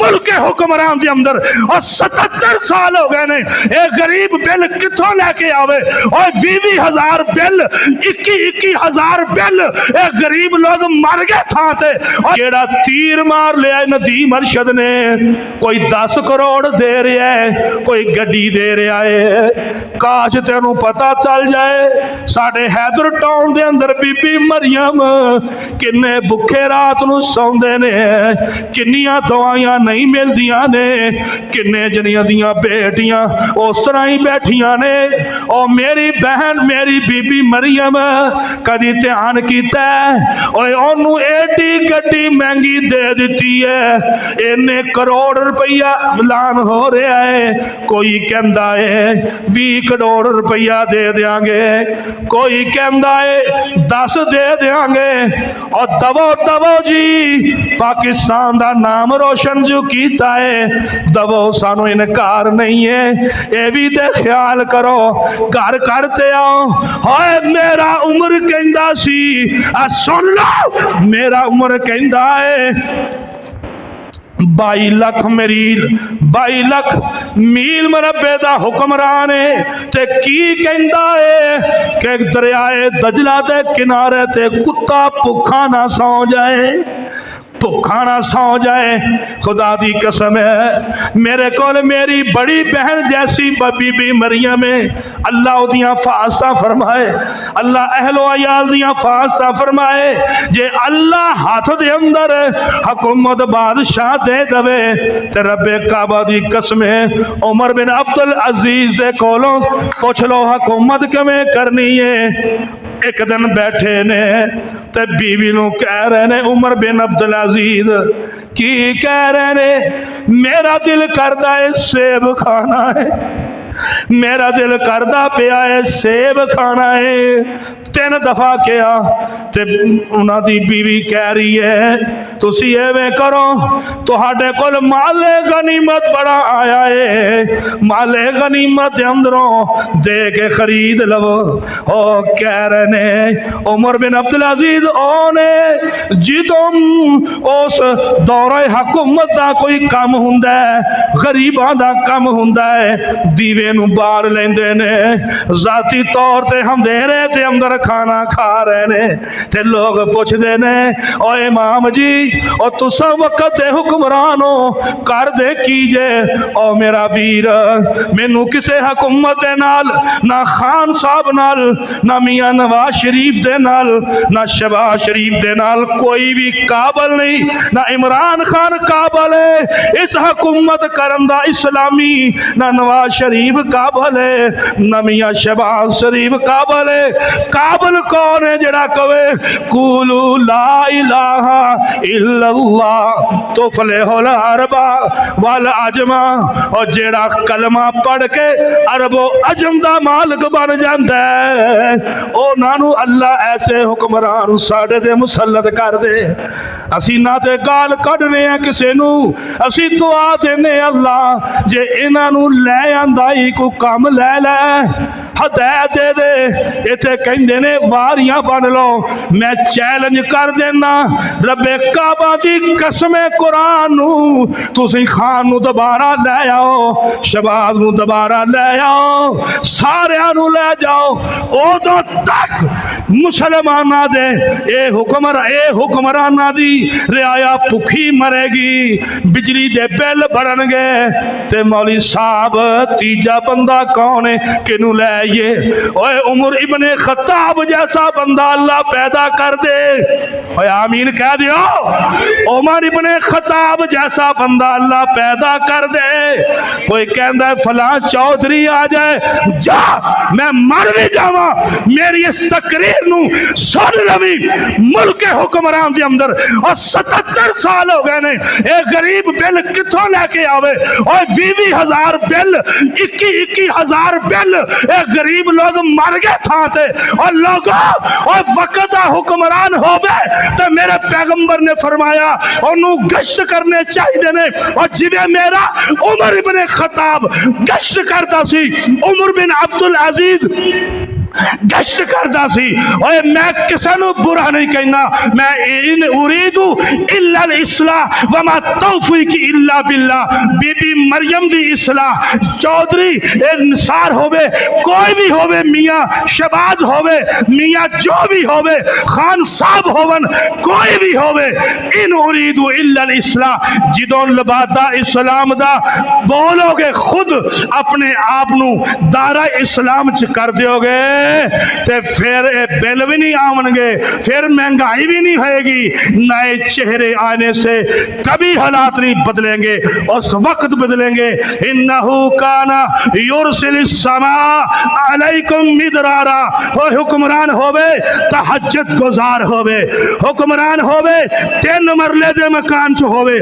मुल्क हुक्मरान के अंदर और 77 साल हो गए ने। ये गरीब बिल कितों लैके आवे और 20,000 बिल 21,000 बिल ये गरीब लोग मर गए थां ते। और जेड़ा तीर मार लिया नदीम अरशद ने, कोई 10 करोड़ दे रहा है, कोई गड्डी दे रहा है। काश तेनू पता चल जाए साडे हैदर टाउन दे अंदर बीबी मरियम किन्ने भुखे रात नू सौंदे ने, किन्नियां दवाइयां नहीं मिलदियां ने, किन्ने जनियां दियां बेटियां उस तरह ही बैठियां ने। और मेरी बहन मेरी बीबी मरियम कदी ध्यान कीता और ओनू एडी गड्डी महंगी दे दी है, इन्ने करोड़ रुपया ऐलान हो रहा है। कोई कहता है 20 करोड़ रुपया दे देंगे, कोई कहता है 10 दे देंगे। और दवो दवो जी, पाकिस्तान का नाम रोशन जो किया है, दवो सानू इनकार नहीं है। ये भी तो ख्याल करो, घर करते आओ। हाय मेरा उम्र कहता सी, सुन लो मेरा उम्र कहता है 22 लाख मील, 22 लाख मील मरबे का हुक्मरान है। ते की कहता है कि दरियाए दजला के किनारे ते कुत्ता भुखा ना सौ जाए, भुखा ना सौ जाए। खुदा दी कसम है, मेरे को मेरी बड़ी बहन जैसी बीबी मरियम है। अल्लाह उदियां फासता फरमाए, अल्लाह अहलो अयाल दियां फासता फरमाए। जे अल्लाह हाथ दे अंदर हुकूमत बादशाह दे दवे ते रब्बे काबा दी कसम है, उमर बिन अब्दुल अजीज दे कोलों पुछ लो हुकूमत किवें करनी है। एक दिन बैठे ने ते बीवी नू कह रहे ने, उमर बिन अब्दुल अजीज की कह रहे ने, मेरा दिल करदा है सेब खाना है, मेरा दिल करदा पिया है सेब खाना है। 3 दफा किया ते उन्हां दी बीवी कह रही है तुसी एवें करो, तुहाडे कोल माले गनीमत बड़ा आया है, माले गनीमत अंदरों दे के खरीद लवो। ओ कह रहे ने उमर बिन अब्दुल अजीज ओने जिदों उस दौरे हुकूमत का कोई कम हुंदा है, गरीबां दा कम हुंदा है, दीवे नू बाल लेंदे ने, जाती तौर ते अंधेरे ते अंदर खाना खा रहे ने। ते लोग पुछदे ने ओ इमाम जी ओ तुसा वक्त दे हुक्मरान हो, कर दे कीजे। ओ मेरा वीर, मैनू किसे हुकूमत दे नाल, ना खान साहब नाल, ना मियां नवाज शरीफ दे नाल, ना शहबाज शरीफ दे नाल कोई भी काबल नहीं, ना इमरान खान काबल है इस हुकूमत करन दा इस्लामी, ना नवाज शरीफ काबल है, ना मियां शहबाज शरीफ काबल है। काबल कौन है जड़ा कवे कुलू ला इलाहा इल्लल्लाह तुफलिहुल अरबा वल अजमा, और जेड़ा कलमा पढ़ के अरबो अजम दा मालिक बन जाता है, उन्होंने अल्लाह ऐसे हुक्मरान साढ़े ते मुसल्लत कर दे। असी ना ते गाल कढ़ने आ किसे नू, असी दुआ देने अल्लाह जे इन्हों लै आंदा ही को कम लै लै, हदायत दे दे। इत्थे कहंदे ने वारियां बन लो, मैं चैलेंज कर देना रब्बे काबा दी कसम कुरान नू, तुसी खान नू दोबारा लै आओ, शहबाज नू दोबारा लै आओ, सारियां नू लै जाओ। उदों तक मुसलमाना दे ए हुक्मराना दी रियाया भुखी मरेगी, बिजली दे बिल बढ़नगे। ते मौली साहब तीजा बंदा कौन है, किनू लै आइए? ओए उमर इब्ने खत्ताब जैसा बंदा अल्लाह पैदा कर दे। ओए आमीन कह दियो। उमर इब्ने खत्ताब जैसा बंदा अल्लाह पैदा कर दे। कोई कहता है फलां चौधरी आ जाए, जा मैं मर भी जावा, मेरी इस तकरीर नू सुन लवी। मुल्क हुक्मरान के अंदर और 77 साल हो गए ने, एक गरीब बिल कितों लैके आवे? और 20,000 बिल 21,000 बिल एक गरीब लोग मर गए था ते। और लोगों और वक्त का हुक्मरान होवे तो मेरे पैगंबर ने फरमाया उन्होंने गश्त करने चाहिए ने। और जिवें मेरा उमर इब्ने खत्ताब गश्त करता सी, उमर बिन अब्दुल अजीज गश्त करदा सी। ओए मैं किसे नू बुरा नहीं कहना, मैं इन उरीदू इल्ला इस्लाह व मा तौफीक इल्ला बिल्लाह। बीबी मरियम दी इस्लाह, चौधरी निसार होवे, कोई भी होवे, मियाँ शहबाज होवे, मियाँ जो भी होवे, खान साहब होवन, कोई भी होवे, इन उरीदू इल्ला इस्लाह। जिदों लबादा इस्लाम दा बोलोगे, खुद अपने आप नू दारा इस्लाम च कर दोगे, ते फिर बिल भी नहीं आवेंगे, फिर महंगाई भी नहीं होएगी, नए चेहरे आने से कभी हालात नहीं बदलेंगे, उस वक्त बदलेंगे। इन्नहु काना युरसिलिस समा अलैकुम मिदरारा। वो हुक्मरान होवे तहज्जुद गुजार होवे, हुक्मरान होवे 3 मरले दे मकान च होवे।